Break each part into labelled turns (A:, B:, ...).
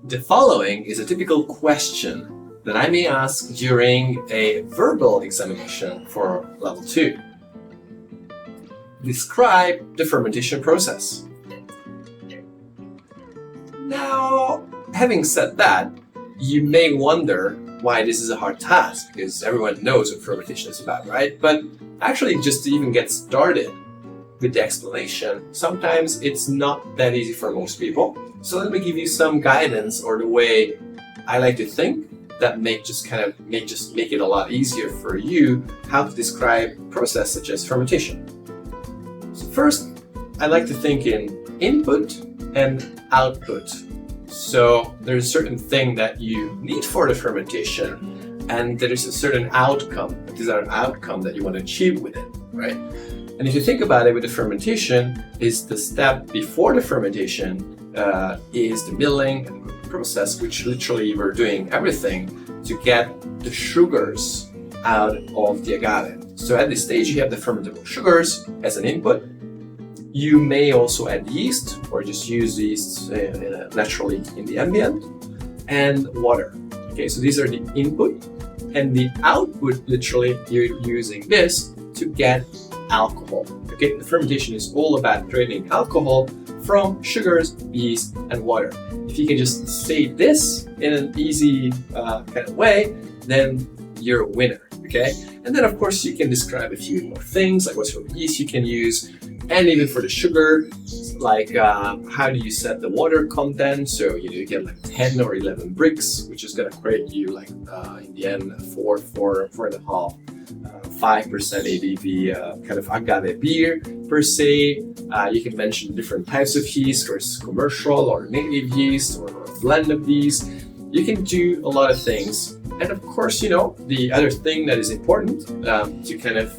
A: The following is a typical question that I may ask during a verbal examination for level 2. Describe the fermentation process. Now, having said that, you may wonder why this is a hard task, because everyone knows what fermentation is about, right? But actually, just to even get started with the explanation, sometimes it's not that easy for most people. So let me give you some guidance, or the way I like to think, that make it a lot easier for you how to describe a process such as fermentation. So first, I like to think in input and output. So there's a certain thing that you need for the fermentation, and there is a certain outcome. These are an outcome that you want to achieve with it, right? And if you think about it, with the fermentation, is the step before the fermentation is the milling and process, which literally we're doing everything to get the sugars out of the agave. So at this stage, you have the fermentable sugars as an input. You may also add yeast, or just use yeast naturally in the ambient, and water. Okay, so these are the input, and the output, literally, you're using this to get alcohol. Okay, the fermentation is all about creating alcohol from sugars, yeast, and water. If you can just say this in an easy kind of way, then you're a winner. Okay, and then of course you can describe a few more things, like what sort of yeast you can use, and even for the sugar, like how do you set the water content? So you get like 10 or 11 bricks, which is gonna create you like in the end 4.5, 5% ABV kind of agave beer per se. You can mention different types of yeast, or commercial or native yeast, or a blend of these. You can do a lot of things. And of course, the other thing that is important to kind of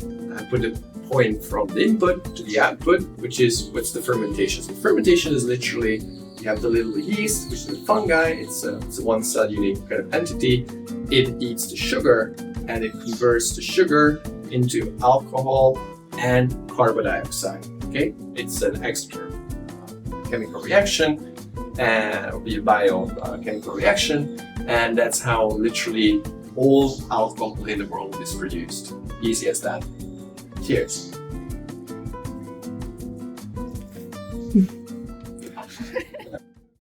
A: put the point from the input to the output, which is what's the fermentation. So fermentation is literally, you have the little yeast, which is a fungi. It's a one-cell unique kind of entity. It eats the sugar, and it converts the sugar into alcohol and carbon dioxide. Okay, it's an extra chemical reaction, or biochemical reaction, and that's how literally all alcohol in the world is produced. Easy as that. Cheers.